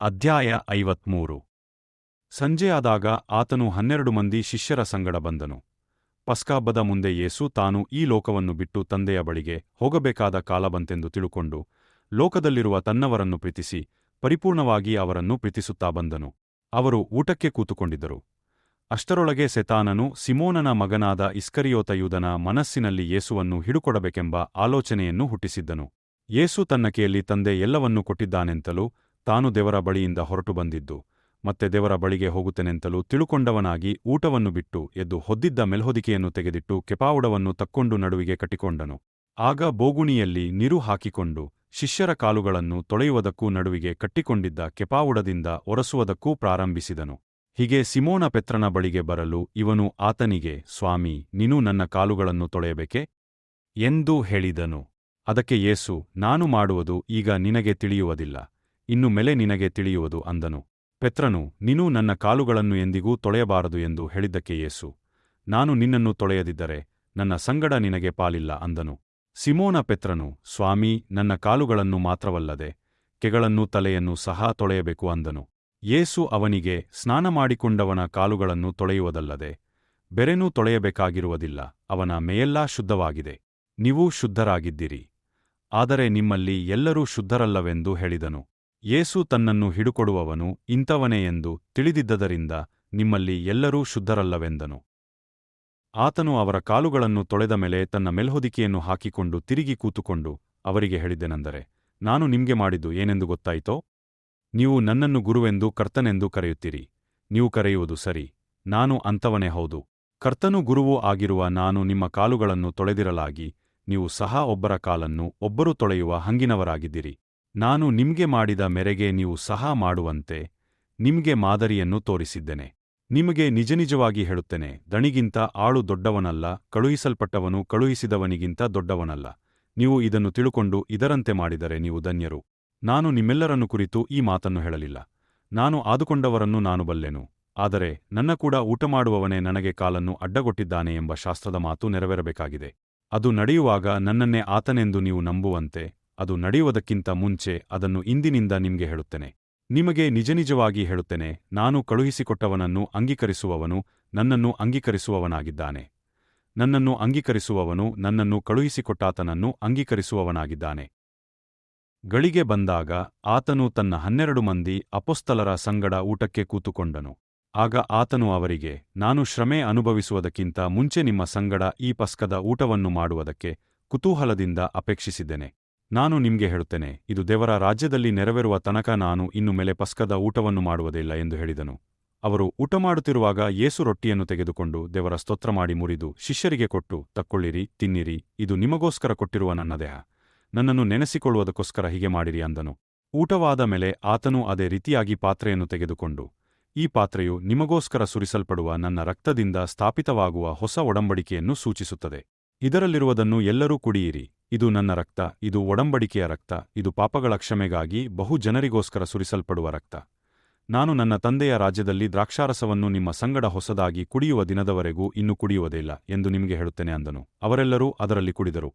ಅಧ್ಯಾಯ 53 ಸಂಜೆಯಾದಾಗ ಆತನು 12 ಮಂದಿ ಶಿಷ್ಯರ ಸಂಗಡ ಬಂದನು. ಪಸ್ಕಹಬ್ಬದ ಮುಂದೆ ಯೇಸು ತಾನು ಈ ಲೋಕವನ್ನು ಬಿಟ್ಟು ತಂದೆಯ ಬಳಿಗೆ ಹೋಗಬೇಕಾದ ಕಾಲ ಬಂತೆಂದು ತಿಳುಕೊಂಡು ಲೋಕದಲ್ಲಿರುವ ತನ್ನವರನ್ನು ಪ್ರೀತಿಸಿ ಪರಿಪೂರ್ಣವಾಗಿ ಅವರನ್ನು ಪ್ರೀತಿಸುತ್ತಾ ಬಂದನು. ಅವರು ಊಟಕ್ಕೆ ಕೂತುಕೊಂಡಿದ್ದರು. ಅಷ್ಟರೊಳಗೆ ಸೆತಾನನು ಸಿಮೋನನ ಮಗನಾದ ಇಸ್ಕರಿಯೋತ ಯೂದನ ಮನಸ್ಸಿನಲ್ಲಿ ಯೇಸುವನ್ನು ಹಿಡುಕೊಡಬೇಕೆಂಬ ಆಲೋಚನೆಯನ್ನು ಹುಟ್ಟಿಸಿದ್ದನು. ಯೇಸು ತನ್ನ ಕೈಯಲ್ಲಿ ತಂದೆ ಎಲ್ಲವನ್ನೂ ಕೊಟ್ಟಿದ್ದಾನೆಂತಲೂ ತಾನು ದೇವರ ಬಳಿಯಿಂದ ಹೊರಟು ಬಂದಿದ್ದು ಮತ್ತೆ ದೇವರ ಬಳಿಗೆ ಹೋಗುತ್ತೇನೆಂತಲೂ ತಿಳುಕೊಂಡವನಾಗಿ ಊಟವನ್ನು ಬಿಟ್ಟು ಎದ್ದು ಹೊದ್ದಿದ್ದ ಮೆಲ್ಹೊದಿಕೆಯನ್ನು ತೆಗೆದಿಟ್ಟು ಕೆಪಾವುಡವನ್ನು ತಕ್ಕೊಂಡು ನಡುವಿಗೆ ಕಟ್ಟಿಕೊಂಡನು. ಆಗ ಬೋಗುಣಿಯಲ್ಲಿ ನೀರು ಹಾಕಿಕೊಂಡು ಶಿಷ್ಯರ ಕಾಲುಗಳನ್ನು ತೊಳೆಯುವುದಕ್ಕೂ ನಡುವಿಗೆ ಕಟ್ಟಿಕೊಂಡಿದ್ದ ಕೆಪಾವುಡದಿಂದ ಒರಸುವುದಕ್ಕೂ ಪ್ರಾರಂಭಿಸಿದನು. ಹೀಗೆ ಸಿಮೋನ ಪೆತ್ರನ ಬಳಿಗೆ ಬರಲು ಇವನು ಆತನಿಗೆ, ಸ್ವಾಮಿ, ನೀನು ನನ್ನ ಕಾಲುಗಳನ್ನು ತೊಳೆಯಬೇಕೆ? ಎಂದು ಹೇಳಿದನು. ಅದಕ್ಕೆ ಯೇಸು, ನಾನು ಮಾಡುವುದು ಈಗ ನಿನಗೆ ತಿಳಿಯುವುದಿಲ್ಲ, ಇನ್ನು ಮೇಲೆ ನಿನಗೆ ತಿಳಿಯುವುದು ಅಂದನು. ಪೆತ್ರನು, ನೀನು ನನ್ನ ಕಾಲುಗಳನ್ನು ಎಂದಿಗೂ ತೊಳೆಯಬಾರದು ಎಂದು ಹೇಳಿದ್ದಕ್ಕೆ ಯೇಸು, ನಾನು ನಿನ್ನನ್ನು ತೊಳೆಯದಿದ್ದರೆ ನನ್ನ ಸಂಗಡ ನಿನಗೆ ಪಾಲಿಲ್ಲ ಅಂದನು. ಸಿಮೋನ ಪೆತ್ರನು, ಸ್ವಾಮಿ, ನನ್ನ ಕಾಲುಗಳನ್ನು ಮಾತ್ರವಲ್ಲದೆ ಕೆಗಳನ್ನೂ ತಲೆಯನ್ನೂ ಸಹ ತೊಳೆಯಬೇಕು ಅಂದನು. ಯೇಸು ಅವನಿಗೆ, ಸ್ನಾನ ಮಾಡಿಕೊಂಡವನ ಕಾಲುಗಳನ್ನು ತೊಳೆಯುವುದಲ್ಲದೆ ಬೆರೆನೂ ತೊಳೆಯಬೇಕಾಗಿರುವುದಿಲ್ಲ, ಅವನ ಮೇಯೆಲ್ಲಾ ಶುದ್ಧವಾಗಿದೆ. ನೀವು ಶುದ್ಧರಾಗಿದ್ದಿರಿ, ಆದರೆ ನಿಮ್ಮಲ್ಲಿ ಎಲ್ಲರೂ ಶುದ್ಧರಲ್ಲವೆಂದು ಹೇಳಿದನು. ಯೇಸು ತನ್ನನ್ನು ಹಿಡುಕೊಡುವವನು ಇಂಥವನೇ ಎಂದು ತಿಳಿದಿದ್ದರಿಂದ ನಿಮ್ಮಲ್ಲಿ ಎಲ್ಲರೂ ಶುದ್ಧರಲ್ಲವೆಂದನು. ಆತನು ಅವರ ಕಾಲುಗಳನ್ನು ತೊಳೆದ ಮೇಲೆ ತನ್ನ ಮೆಲ್ಹೊದಿಕೆಯನ್ನು ಹಾಕಿಕೊಂಡು ತಿರುಗಿ ಕೂತುಕೊಂಡು ಅವರಿಗೆ ಹೇಳಿದ್ದೆನೆಂದರೆ, ನಾನು ನಿಮ್ಗೆ ಮಾಡಿದ್ದು ಏನೆಂದು ಗೊತ್ತಾಯಿತೋ? ನೀವು ನನ್ನನ್ನು ಗುರುವೆಂದು ಕರ್ತನೆಂದು ಕರೆಯುತ್ತೀರಿ. ನೀವು ಕರೆಯುವುದು ಸರಿ, ನಾನು ಅಂಥವನೇ ಹೌದು. ಕರ್ತನೂ ಗುರುವೂ ಆಗಿರುವ ನಾನು ನಿಮ್ಮ ಕಾಲುಗಳನ್ನು ತೊಳೆದಿರಲಾಗಿ ನೀವು ಸಹ ಒಬ್ಬರ ಕಾಲನ್ನು ಒಬ್ಬರು ತೊಳೆಯುವ ಹಂಗಿನವರಾಗಿದ್ದಿರಿ. ನಾನು ನಿಮ್ಗೆ ಮಾಡಿದ ಮೇರೆಗೆ ನೀವು ಸಹ ಮಾಡುವಂತೆ ನಿಮ್ಗೆ ಮಾದರಿಯನ್ನು ತೋರಿಸಿದ್ದೇನೆ. ನಿಮಗೆ ನಿಜನಿಜವಾಗಿ ಹೇಳುತ್ತೇನೆ, ದಣಿಗಿಂತ ಆಳು ದೊಡ್ಡವನಲ್ಲ, ಕಳುಹಿಸಲ್ಪಟ್ಟವನು ಕಳುಹಿಸಿದವನಿಗಿಂತ ದೊಡ್ಡವನಲ್ಲ. ನೀವು ಇದನ್ನು ತಿಳುಕೊಂಡು ಇದರಂತೆ ಮಾಡಿದರೆ ನೀವು ಧನ್ಯರು. ನಾನು ನಿಮ್ಮೆಲ್ಲರನ್ನು ಕುರಿತು ಈ ಮಾತನ್ನು ಹೇಳಲಿಲ್ಲ. ನಾನು ಆದುಕೊಂಡವರನ್ನು ನಾನು ಬಲ್ಲೆನು, ಆದರೆ ನನ್ನ ಕೂಡ ಊಟಮಾಡುವವನೇ ನನಗೆ ಕಾಲನ್ನು ಅಡ್ಡಗೊಟ್ಟಿದ್ದಾನೆ ಎಂಬ ಶಾಸ್ತ್ರದ ಮಾತು ನೆರವೇರಬೇಕಾಗಿದೆ. ಅದು ನಡೆಯುವಾಗ ನನ್ನನ್ನೇ ಆತನೆಂದು ನೀವು ನಂಬುವಂತೆ ಅದು ನಡೆಯುವುದಕ್ಕಿಂತ ಮುಂಚೆ ಅದನ್ನು ಇಂದಿನಿಂದ ನಿಮ್ಗೆ ಹೇಳುತ್ತೇನೆ. ನಿಮಗೆ ನಿಜನಿಜವಾಗಿ ಹೇಳುತ್ತೇನೆ, ನಾನು ಕಳುಹಿಸಿಕೊಟ್ಟವನನ್ನು ಅಂಗೀಕರಿಸುವವನು ನನ್ನನ್ನು ಅಂಗೀಕರಿಸುವವನಾಗಿದ್ದಾನೆ. ನನ್ನನ್ನು ಅಂಗೀಕರಿಸುವವನು ನನ್ನನ್ನು ಕಳುಹಿಸಿಕೊಟ್ಟಾತನನ್ನು ಅಂಗೀಕರಿಸುವವನಾಗಿದ್ದಾನೆ. ಗಳಿಗೆ ಬಂದಾಗ ಆತನು ತನ್ನ 12 ಮಂದಿ ಅಪೊಸ್ತಲರ ಸಂಗಡ ಊಟಕ್ಕೆ ಕೂತುಕೊಂಡನು. ಆಗ ಆತನು ಅವರಿಗೆ, ನಾನು ಶ್ರಮೆ ಅನುಭವಿಸುವುದಕ್ಕಿಂತ ಮುಂಚೆ ನಿಮ್ಮ ಸಂಗಡ ಈ ಪಸ್ಕದ ಊಟವನ್ನು ಮಾಡುವುದಕ್ಕೆ ಕುತೂಹಲದಿಂದ ಅಪೇಕ್ಷಿಸಿದ್ದೇನೆ. ನಾನು ನಿಮ್ಗೆ ಹೇಳುತ್ತೇನೆ, ಇದು ದೇವರ ರಾಜ್ಯದಲ್ಲಿ ನೆರವೇರುವ ತನಕ ನಾನು ಇನ್ನು ಮೇಲೆ ಪಸ್ಕದ ಊಟವನ್ನು ಮಾಡುವುದಿಲ್ಲ ಎಂದು ಹೇಳಿದನು. ಅವರು ಊಟಮಾಡುತ್ತಿರುವಾಗ ಯೇಸು ರೊಟ್ಟಿಯನ್ನು ತೆಗೆದುಕೊಂಡು ದೇವರ ಸ್ತೋತ್ರ ಮಾಡಿ ಮುರಿದು ಶಿಷ್ಯರಿಗೆ ಕೊಟ್ಟು, ತಕ್ಕೊಳ್ಳಿರಿ, ತಿನ್ನಿರಿ, ಇದು ನಿಮಗೋಸ್ಕರ ಕೊಟ್ಟಿರುವ ನನ್ನ ದೇಹ. ನನ್ನನ್ನು ನೆನೆಸಿಕೊಳ್ಳುವುದಕ್ಕೋಸ್ಕರ ಹೀಗೆ ಮಾಡಿರಿ ಅಂದನು. ಊಟವಾದ ಮೇಲೆ ಆತನು ಅದೇ ರೀತಿಯಾಗಿ ಪಾತ್ರೆಯನ್ನು ತೆಗೆದುಕೊಂಡು, ಈ ಪಾತ್ರೆಯು ನಿಮಗೋಸ್ಕರ ಸುರಿಸಲ್ಪಡುವ ನನ್ನ ರಕ್ತದಿಂದ ಸ್ಥಾಪಿತವಾಗುವ ಹೊಸ ಒಡಂಬಡಿಕೆಯನ್ನು ಸೂಚಿಸುತ್ತದೆ. ಇದರಲ್ಲಿರುವುದನ್ನು ಎಲ್ಲರೂ ಕುಡಿಯಿರಿ. ಇದು ನನ್ನ ರಕ್ತ, ಇದು ಒಡಂಬಡಿಕೆಯ ರಕ್ತ, ಇದು ಪಾಪಗಳ ಕ್ಷಮೆಗಾಗಿ ಬಹು ಜನರಿಗೋಸ್ಕರ ಸುರಿಸಲ್ಪಡುವ ರಕ್ತ. ನಾನು ನನ್ನ ತಂದೆಯ ರಾಜ್ಯದಲ್ಲಿ ದ್ರಾಕ್ಷಾರಸವನ್ನು ನಿಮ್ಮ ಸಂಗಡ ಹೊಸದಾಗಿ ಕುಡಿಯುವ ದಿನದವರೆಗೂ ಇನ್ನೂ ಕುಡಿಯುವುದಿಲ್ಲ ಎಂದು ನಿಮಗೆ ಹೇಳುತ್ತೇನೆ ಅಂದನು. ಅವರೆಲ್ಲರೂ ಅದರಲ್ಲಿ ಕುಡಿದರು.